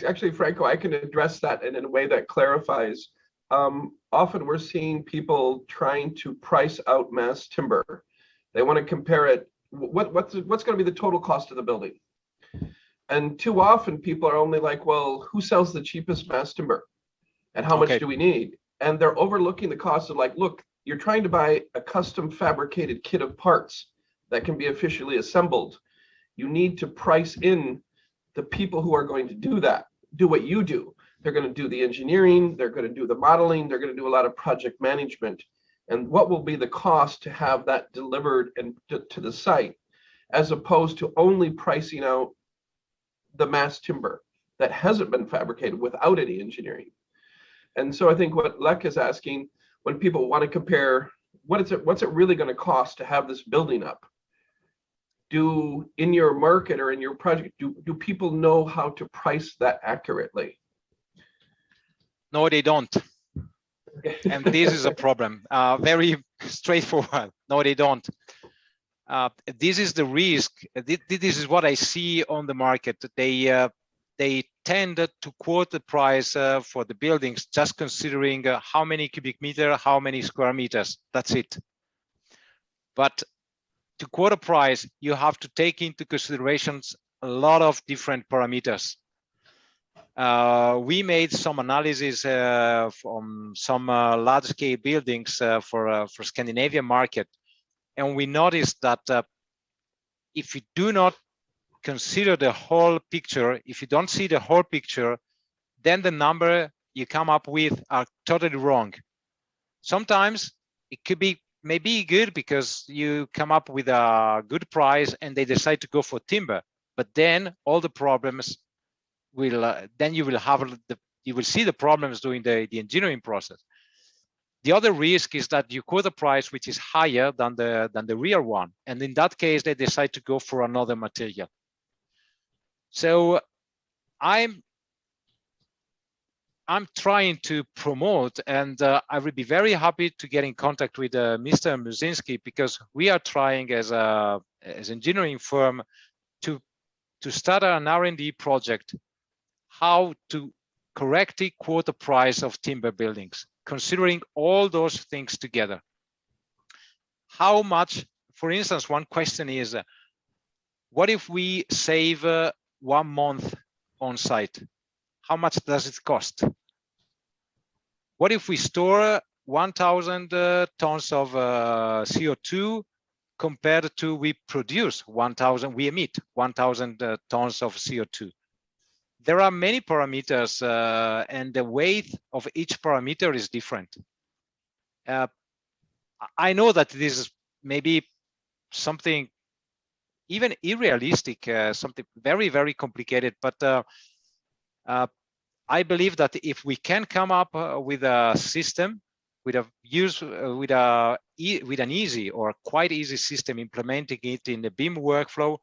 A: actually, Franco, I can address that in a way that clarifies. Often we're seeing people trying to price out mass timber. They want to compare it. What's going to be the total cost of the building? And too often people are only like, well, who sells the cheapest mass timber? And how much do we need? And they're overlooking the cost of, like, look, you're trying to buy a custom fabricated kit of parts that can be officially assembled. You need to price in the people who are going to do that, do what you do. They're going to do the engineering, they're going to do the modeling, they're going to do a lot of project management. And what will be the cost to have that delivered and to the site, as opposed to only pricing out the mass timber that hasn't been fabricated without any engineering. And so I think what Lek is asking, when people want to compare, what's it really going to cost to have this building up? In your market or in your project, do people know how to price that accurately?
B: No, they don't. And this is a problem. Very straightforward. No, they don't. This is the risk. This is what I see on the market. They tend to quote the price for the buildings, just considering how many cubic meter, how many square meters. That's it. But to quote a price, you have to take into considerations a lot of different parameters. We made some analysis from some large-scale buildings for Scandinavian market, and we noticed that if you do not consider the whole picture, if you don't see the whole picture, then the number you come up with are totally wrong. Sometimes it could be maybe good because you come up with a good price and they decide to go for timber, but then all the problems will then you will see the problems during the engineering process. The other risk is that you quote a price which is higher than the real one, and in that case they decide to go for another material. So I'm trying to promote, and I would be very happy to get in contact with Mr. Musinski, because we are trying as engineering firm to start an R&D project, how to correctly quote the price of timber buildings, considering all those things together. How much, for instance, one question is, what if we save 1 month on site? How much does it cost? What if we store 1,000 tons of CO2 compared to we produce 1,000, we emit 1,000 tons of CO2? There are many parameters and the weight of each parameter is different. I know that this is maybe something even unrealistic, something very, very complicated, but I believe that if we can come up with a system, with an easy or quite easy system, implementing it in the BIM workflow,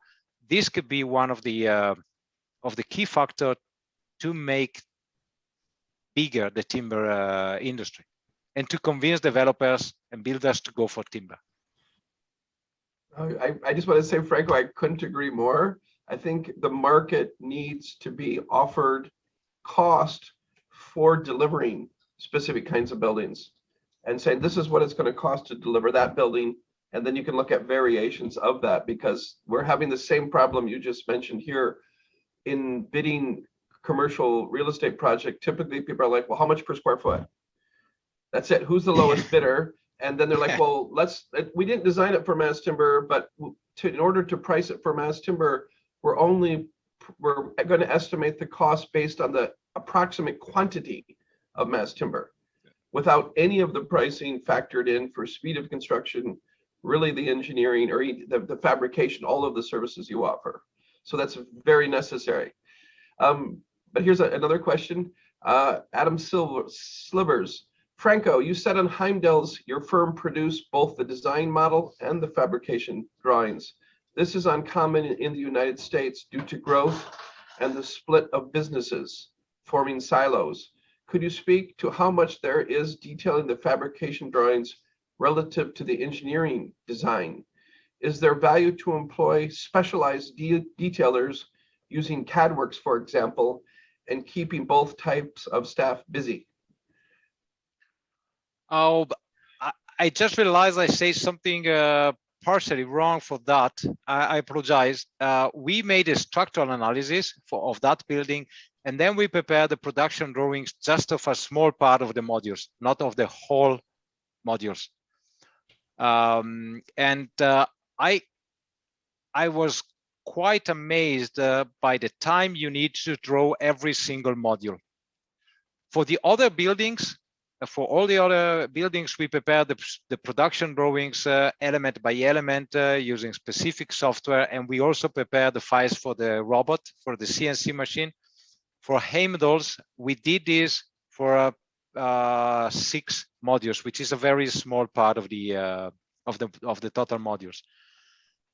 B: this could be one of the key factors to make bigger the timber industry and to convince developers and builders to go for timber.
A: I just want to say, Franco, I couldn't agree more. I think the market needs to be offered cost for delivering specific kinds of buildings and say, this is what it's going to cost to deliver that building. And then you can look at variations of that, because we're having the same problem you just mentioned here in bidding commercial real estate project. Typically people are like, well, how much per square foot? That's it. Who's the lowest bidder? And then they're like, well, we didn't design it for mass timber, but in order to price it for mass timber, we're going to estimate the cost based on the approximate quantity of mass timber, without any of the pricing factored in for speed of construction, really the engineering or the fabrication, all of the services you offer. So that's very necessary. But here's another question. Adam Slivers. Franco, you said on Heimdall's your firm produced both the design model and the fabrication drawings. This is uncommon in the United States due to growth and the split of businesses forming silos. Could you speak to how much there is detailing the fabrication drawings relative to the engineering design? Is there value to employ specialized detailers using CADWorks, for example, and keeping both types of staff busy?
B: Oh, I just realized I say something partially wrong for that. I apologize. We made a structural analysis of that building, and then we prepared the production drawings just of a small part of the modules, not of the whole modules. I was quite amazed by the time you need to draw every single module. For the other buildings, for all the other buildings, we prepared the production drawings element by element using specific software, and we also prepared the files for the robot, for the CNC machine. For Heimdall's, we did this for 6 modules, which is a very small part of the total modules.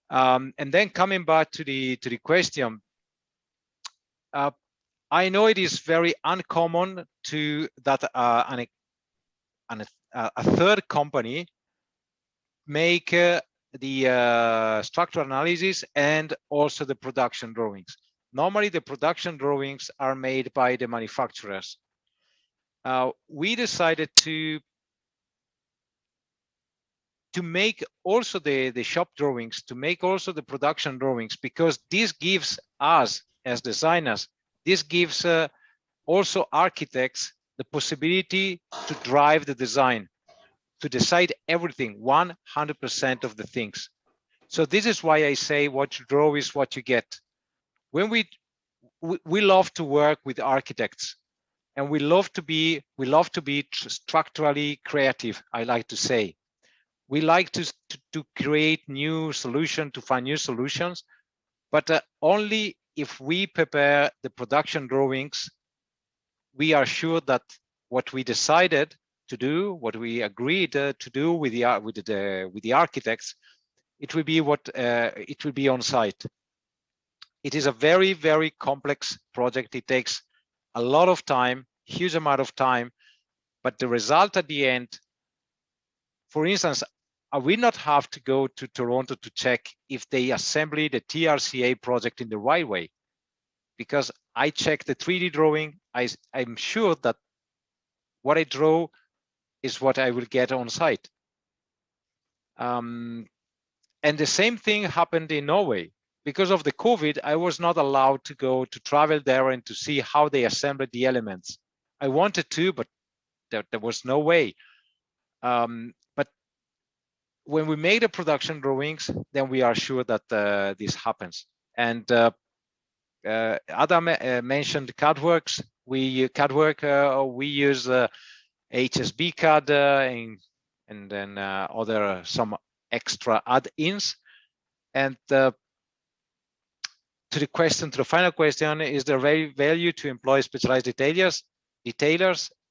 B: And then coming back to the question, I know it is very uncommon to that a third company make the structural analysis and also the production drawings. Normally, the production drawings are made by the manufacturers. We decided to make also the shop drawings, to make also the production drawings, because this gives us as designers, this gives also architects the possibility to drive the design, to decide everything, 100% of the things. So this is why I say what you draw is what you get. When we love to work with architects, and we love to be structurally creative. I like to say, we like to create new solutions, to find new solutions, but only if we prepare the production drawings, we are sure that what we decided to do, what we agreed to do with the architects, it will be on site. It is a very, very complex project. It takes a lot of time, huge amount of time, but the result at the end, for instance, I will not have to go to Toronto to check if they assemble the TRCA project in the right way, because I check the 3D drawing. I'm sure that what I draw is what I will get on site. And the same thing happened in Norway. Because of the COVID, I was not allowed to go to travel there and to see how they assembled the elements. I wanted to, but there was no way. But when we made the production drawings, then we are sure that this happens. And Adam mentioned CADWorks. We use HSB CAD and then some extra add-ins. And to the final question, is there value to employ specialized detailers?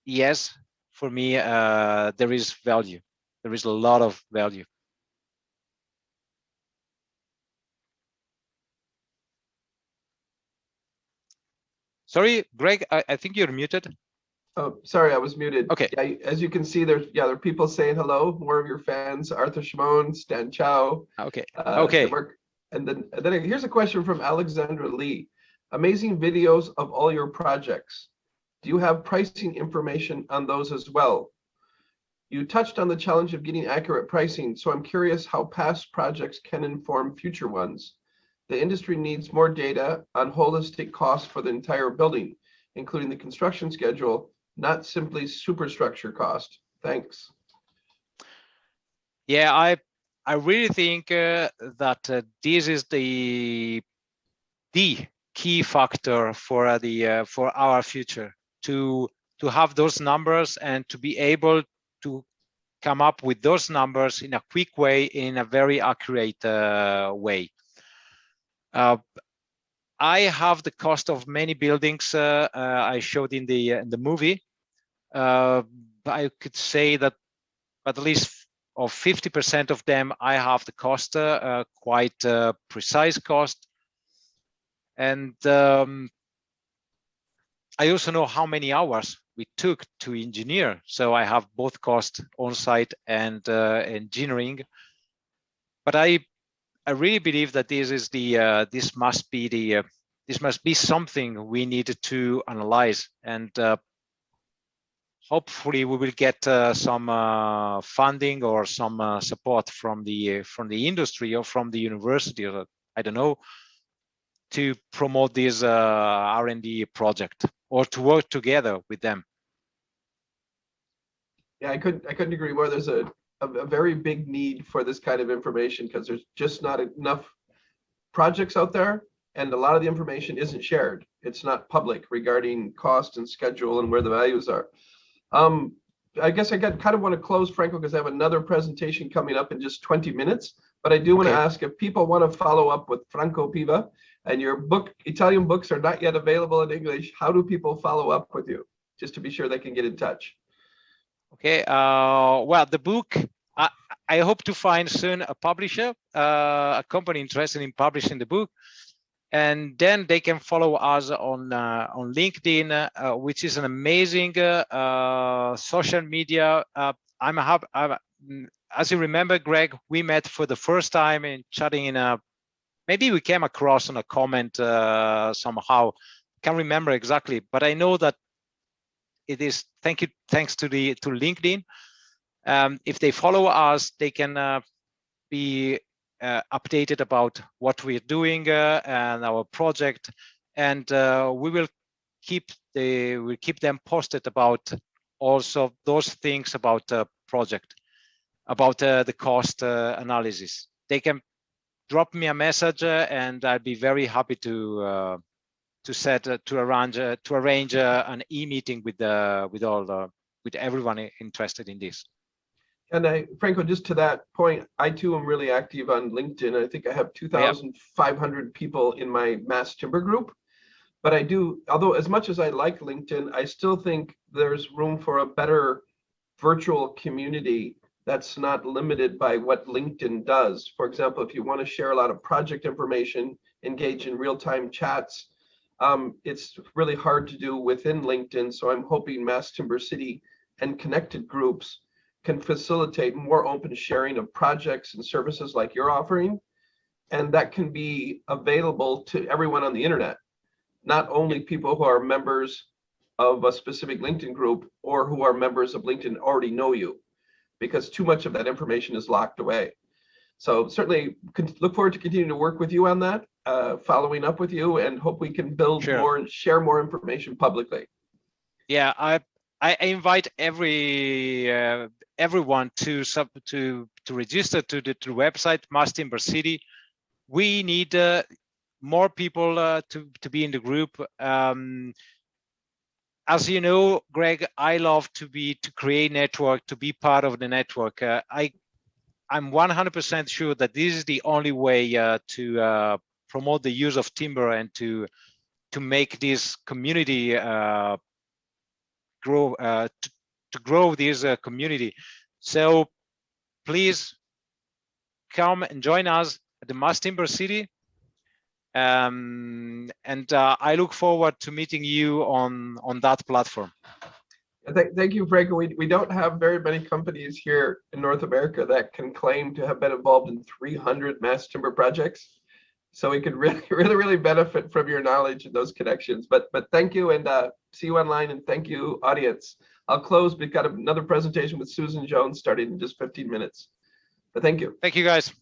B: Yes, for me, there is value. There is a lot of value. Sorry, Greg, I think you're muted.
A: Oh, sorry, I was muted.
B: Okay.
A: Yeah, as you can see, there are people saying hello. More of your fans: Arthur Shimon, Stan Chow.
B: Okay. Okay.
A: And then here's a question from Alexandra Lee. Amazing videos of all your projects. Do you have pricing information on those as well? You touched on the challenge of getting accurate pricing, so I'm curious how past projects can inform future ones. The industry needs more data on holistic costs for the entire building, including the construction schedule, not simply superstructure cost. Thanks.
B: Yeah, I really think that this is the key factor for our future, to have those numbers and to be able to come up with those numbers in a quick way, in a very accurate way. I have the cost of many buildings I showed in the movie. I could say that at least of 50% of them, I have the cost, quite precise cost. And I also know how many hours we took to engineer. So I have both cost on site and engineering. But I really believe that this must be something we need to analyze, and hopefully we will get some funding or some support from the industry or from the university, or I don't know, to promote this R&D project or to work together with them.
A: Yeah, I couldn't agree more. There's a very big need for this kind of information because there's just not enough projects out there, and a lot of the information isn't shared. It's not public regarding cost and schedule and where the values are. I guess I kind of want to close, Franco, because I have another presentation coming up in just 20 minutes. But I do want to ask, if people want to follow up with Franco Piva, and your book, Italian books are not yet available in English, how do people follow up with you, just to be sure they can get in touch?
B: Okay, well, the book, I hope to find soon a publisher, a company interested in publishing the book. And then they can follow us on LinkedIn, which is an amazing social media. As you remember, Greg, we met for the first time in chatting maybe we came across on a comment somehow. Can't remember exactly, but I know that it is thanks to LinkedIn. If they follow us, they can be updated about what we're doing and our project, and we will keep them posted about also those things about the project, about the cost analysis. They can drop me a message, and I'd be very happy to arrange an e-meeting with everyone interested in this.
A: And Franco, just to that point, I too am really active on LinkedIn. I think I have 2,500 people in my mass timber group. But I do, although as much as I like LinkedIn, I still think there's room for a better virtual community that's not limited by what LinkedIn does. For example, if you want to share a lot of project information, engage in real-time chats, it's really hard to do within LinkedIn. So I'm hoping Mass Timber City and connected groups can facilitate more open sharing of projects and services like you're offering. And that can be available to everyone on the internet, not only people who are members of a specific LinkedIn group or who are members of LinkedIn already know you, because too much of that information is locked away. So certainly look forward to continuing to work with you on that, following up with you, and hope we can build more and share more information publicly.
B: Yeah, I invite everyone to register to the website Mass Timber City. We need more people to be in the group. As you know, Greg, I love to create network, to be part of the network. I'm 100% sure that this is the only way to promote the use of timber and to make this community grow, to grow this community. So please come and join us at the Mass Timber City. And I look forward to meeting you on that platform.
A: Thank you, Franco. We don't have very many companies here in North America that can claim to have been involved in 300 mass timber projects. So we could really benefit from your knowledge and those connections. But thank you, and see you online, and thank you, audience. I'll close. We've got another presentation with Susan Jones starting in just 15 minutes. But thank you.
B: Thank you, guys.